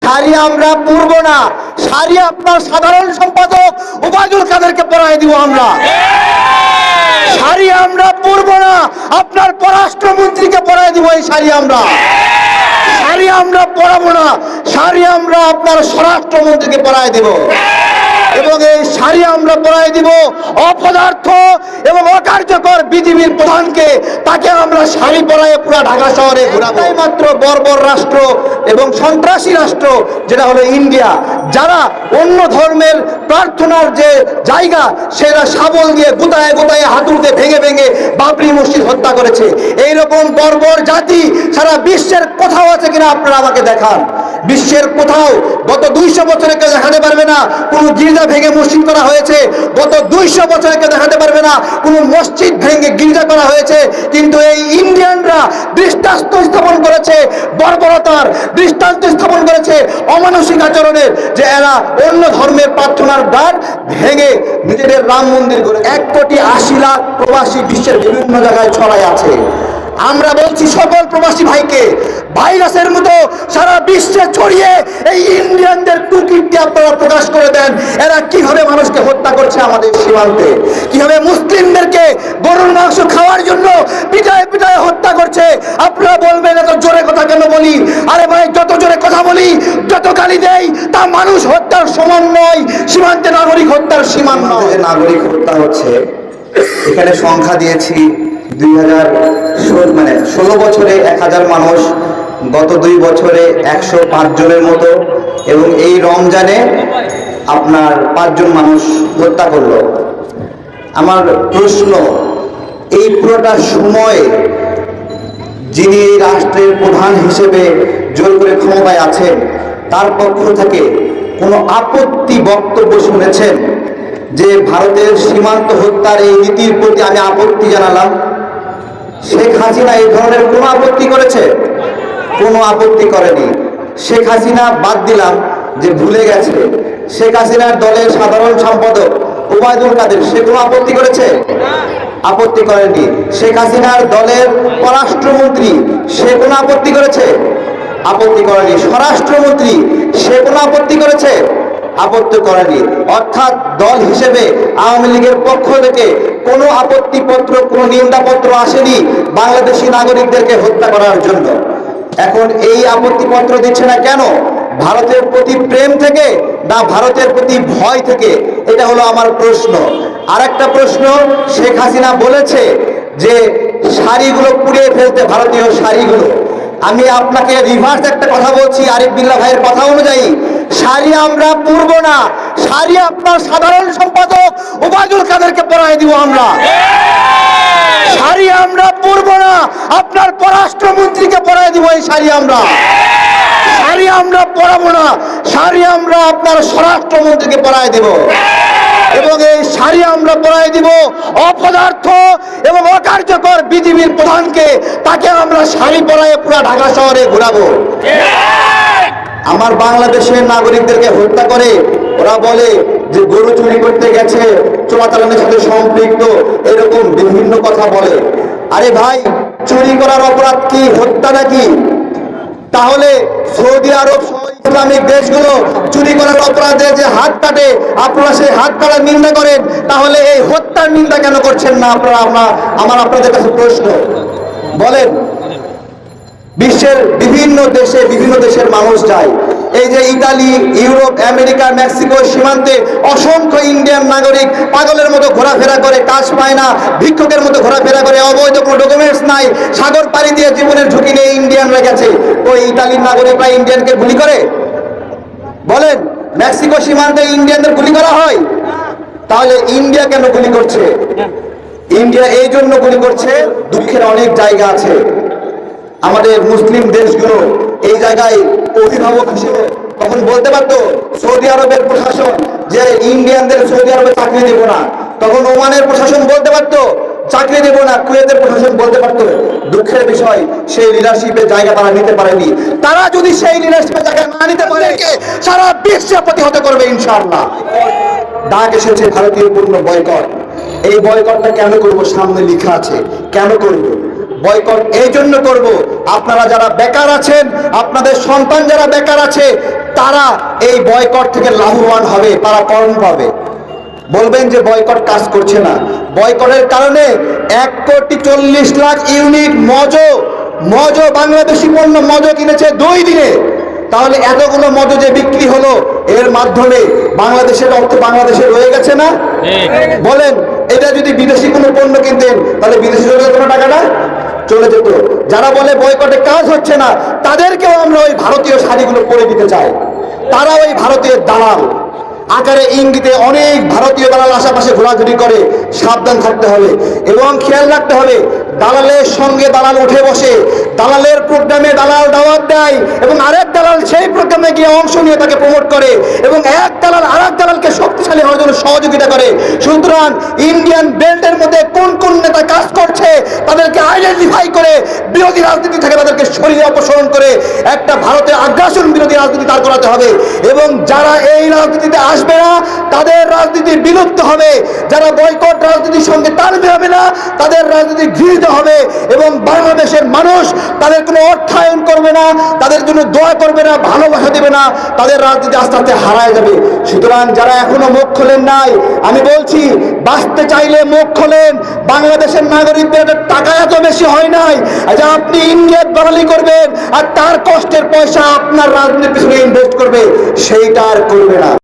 শাড়ি আমরা পরব না, শাড়ি আপনার সাধারণ সম্পাদক ওবায়দুল কাদেরকে পরাই দিব আমরা। শাড়ি আমরা পরব না, আপনার পররাষ্ট্রমন্ত্রীকে পরাই দিব এই শাড়ি আমরা। শাড়ি আমরা পরাবো না, শাড়ি আমরা আপনার স্বরাষ্ট্রমন্ত্রীকে পরাই দিব। এবং এই শাড়ি আমরা পরাই দিব অপদার্থ এবং অকার্যকর বিজেপির প্রধানকে, তাকে আমরা শাড়ি পরায় পুরো ঢাকা শহরে ঘোরাবো। মাত্র বর্বর রাষ্ট্র এবং সন্ত্রাসী রাষ্ট্র যেটা হলো ইন্ডিয়া, যারা অন্য ধর্মের প্রার্থনার যে জায়গা সেটা শাবল দিয়ে গোতায় গোতায় হাতুড়ে ভেঙে ভেঙে বাবরি মসজিদ হত্যা করেছে। এইরকম বর্বর জাতি সারা বিশ্বের কোথাও আছে কিনা আপনারা আমাকে দেখান। বিশ্বের কোথাও গত 200 বছরে কেউ দেখাতে পারবে না কোনো গির্জা ভেঙে মসজিদ করা হয়েছে। গত 200 বছরে কেউ দেখাতে পারবে না কোনো মসজিদ ভেঙে গির্জা করা হয়েছে। কিন্তু এই ইন্ডিয়ানরা দৃষ্টান্ত স্থাপন করেছে বর্বরতার, দৃষ্টান্ত স্থাপন করেছে অমানসিক আচরণের, যে এরা অন্য ধর্মের প্রার্থনার দ্বার ভেঙে নিজেদের রাম মন্দির করে 1,80,00,000 প্রবাসী বিশ্বের বিভিন্ন জায়গায় ছড়ায় আছে। আমরা বলছি সকল প্রবাসী ভাইকে, ভাইরাসের মতো সারা বিশ্বে ছড়িয়ে এই ইন্ডিয়ানদের টুকিটি আপনারা প্রকাশ করে দেন এরা কিভাবে মানুষকে হত্যা করছে আমাদের সীমান্তে, কিভাবে মুসলিমদেরকে গরুর মাংস খাওয়ার জন্য পিটায় পিটায় হত্যা করছে। আপনারা বলবেন এত জোরে কথা কেন বলি? আরে ভাই, যত জোরে কথা বলি, যত গালি দেই, তা মানুষ হত্যার সমান নয়, সীমান্তে নাগরিক হত্যার সীমান নয়। নাগরিক হত্যা হচ্ছে, এখানে সংখ্যা দিয়েছি 16 বছরে 1000 মানুষ, গত 2 বছরে 105 জনের মতো, এবং এই রমজানে আপনার 5 জন মানুষ হত্যা করলো। আমার প্রশ্ন, এই পুরোটা সময় যিনি এই রাষ্ট্রের প্রধান হিসেবে জোর করে ক্ষমতায় আছেন, তার পক্ষ থেকে কোনো আপত্তি বক্তব্য শুনেছেন? যে ভারতের সীমান্ত হত্যার এই নীতির প্রতি আমি আপত্তি জানালাম। শেখ হাসিনা এই ধরনের কোনো আপত্তি করেছে? কোনো আপত্তি করেনি। শেখ হাসিনা বাদ দিলাম যে ভুলে গেছে, শেখ হাসিনার দলের সাধারণ সম্পাদক ওবায়দুল কাদের, সে কোনো আপত্তি করেছে? আপত্তি করেনি। শেখ হাসিনার দলের পররাষ্ট্রমন্ত্রী, সে কোনো আপত্তি করেছে? আপত্তি করেনি। স্বরাষ্ট্রমন্ত্রী, সে কোনো আপত্তি করেছে? আপত্তি করেনি। অর্থাৎ দল হিসেবে আওয়ামী লীগের পক্ষ থেকে কোনো আপত্তিপত্র, কোনো নিন্দাপত্র আসেনি বাংলাদেশি নাগরিকদেরকে হত্যা করার জন্য। এখন এই আপত্তিপত্র দিচ্ছে না কেন? ভারতের প্রতি প্রেম থেকে না ভারতের প্রতি ভয় থেকে? এটা হলো আমার প্রশ্ন। আরেকটা প্রশ্ন, শেখ হাসিনা বলেছে যে শাড়িগুলো পুড়িয়ে ফেলতে, ভারতীয় শাড়িগুলো। আমি আপনাকে রিভার্স একটা কথা বলছি, আরিফ বিল্লাহ ভাইয়ের কথা অনুযায়ী, শাড়ি আমরা পরব না, শাড়ি আপনার সাধারণ সম্পাদক ওবায়দুল কাদেরকে পরাই দিব আমরা। শাড়ি আমরা পরব না, আপনার পররাষ্ট্রমন্ত্রীকে পরাই দিব এই শাড়ি আমরা। শাড়ি আমরা পরাবো না, শাড়ি আমরা আপনার স্বরাষ্ট্রমন্ত্রীকে পরাই দেব। এবং এই শাড়ি আমরা পরাই দিব অপদার্থ এবং অকার্যকর বিজেপির প্রধানকে, তাকে আমরা শাড়ি পরায় পুরো ঢাকা শহরে ঘোরাবো। আমার বাংলাদেশের নাগরিকদেরকে হত্যা করে, ওরা বলে যে গরু চুরি করতে গেছে, চোরাচালানের সাথে সম্পৃক্ত, এরকম বিভিন্ন কথা বলে। আরে ভাই, চুরি করার অপরাধ কি হত্যা নাকি? তাহলে সৌদি আরব সহ ইসলামিক দেশগুলো চুরি করার অপরাধে যে হাত কাটে, আপনারা সেই হাত কাটার নিন্দা করেন, তাহলে এই হত্যার নিন্দা কেন করছেন না আপনারা? আমার আপনাদের কাছে প্রশ্ন, বলেন। বিশ্বের বিভিন্ন দেশের মানুষ যায়, এই যে ইতালি, ইউরোপ, আমেরিকা, মেক্সিকো সীমান্তে অসংখ্য ইন্ডিয়ান নাগরিক পাগলের মতো ঘোরাফেরা করে, কাজ পায় না, ভিক্ষুকের মতো ঘোরাফেরা করে, অবৈধ কোনো ডকুমেন্টস নাই, সাগর পাড়ি দিয়ে জীবনের ঝুঁকি নিয়ে ইন্ডিয়ানরা গেছে। ওই ইতালির নাগরিকরা ইন্ডিয়ানকে গুলি করে? বলেন, মেক্সিকো সীমান্তে ইন্ডিয়ানদের গুলি করা হয়? তাহলে ইন্ডিয়া কেন গুলি করছে? ইন্ডিয়া এই জন্য গুলি করছে, দুঃখের অনেক জায়গা আছে আমাদের মুসলিম দেশগুলো এই জায়গায় অভিভাবক হিসেবে তখন বলতে পারতো সৌদি আরবের প্রশাসন যে ইন্ডিয়ানদের সৌদি আরবে চাকরি দেব না, তখন ওমানের প্রশাসন বলতে পারতো চাকরি দেব না, কুয়েতের প্রশাসন বলতে পারতো। দুঃখের বিষয়, সেই লিডারশিপের জায়গা তারা নিতে পারেনি। তারা যদি সেই লিডারশিপের জায়গা না নিতে পারে, সারা বিশ্বে প্রতিহত করবে ইনশাআল্লাহ। ডাক এসেছে ভারতীয় পণ্য বয়কট। এই বয়কটটা কেন করব? সামনে লেখা আছে কেন করব। বয়কট এই জন্য করব, আপনারা যারা বেকার আছেন, আপনাদের সন্তান যারা বেকার আছে, তারা এই বয়কট থেকে লাভবান হবে, তারা কর্ম পাবে। বলবেন যে বয়কট কাজ করছে না, বয়কটের কারণে 1,40,00,000 ইউনিট মজো বাংলাদেশি পণ্য মজো কিনেছে 2 দিনে। তাহলে এতগুলো মজো যে বিক্রি হলো, এর মাধ্যমে বাংলাদেশের অর্থ বাংলাদেশে রয়ে গেছে না? বলেন, এটা যদি বিদেশি কোনো পণ্য কিনতেন তাহলে বিদেশি চলে যেত না, টাকাটা চলে যেত। যারা বলে বয়কটে কাজ হচ্ছে না, তাদেরকেও আমরা ওই ভারতীয় শাড়িগুলো পরে দিতে চাই। তারা ওই ভারতীয় দালাল, আকারে ইঙ্গিতে অনেক ভারতীয় দালাল আশেপাশে ঘোরাঘুরি করে, সাবধান থাকতে হবে এবং খেয়াল রাখতে হবে। দালালের সঙ্গে দালাল উঠে বসে, দালালের প্রোগ্রামে দালাল দাওয়াত দেয় এবং আরেক দালাল সেই প্রোগ্রামে গিয়ে অংশ নিয়ে তাকে প্রমোট করে এবং এক দালাল আরেক দালালকে শক্তিশালী হওয়ার জন্য সহযোগিতা করে। সুতরাং ইন্ডিয়ান বেল্টের মধ্যে কোন কোন নেতা কাজ করছে তাদেরকে আইডেন্টিফাই করে বিরোধী রাজনীতি থেকে তাদেরকে সরিয়ে অপসারণ করে একটা ভারতের আগ্রাসন বিরোধী রাজনীতি দাঁড় করাতে হবে এবং যারা এই রাজনীতিতে আসবে না তাদের রাজনীতি বিলুপ্ত হবে। যারা বয়কট রাজনীতির সঙ্গে তাল মিলাবে না তাদের রাজনীতি ঘৃণিত হবে এবং বাংলাদেশের মানুষ তাদের কোনো অর্থায়ন করবে না, তাদের জন্য দোয়া করবে না, ভালোবাসা দেবে না, তাদের রাজনীতি আস্তে আস্তে হারায় যাবে। সুতরাং যারা এখনো মুখ খোলেন নাই, আমি বলছি বাঁচতে চাইলে মুখ খোলেন। বাংলাদেশের নাগরিকদের টাকা এত বেশি হয় নাই যে আপনি ইন্ডিয়ার দালালি করবেন আর তার কষ্টের পয়সা আপনার রাজনীতির পিছনে ইনভেস্ট করবে, সেইটা আর করবে না।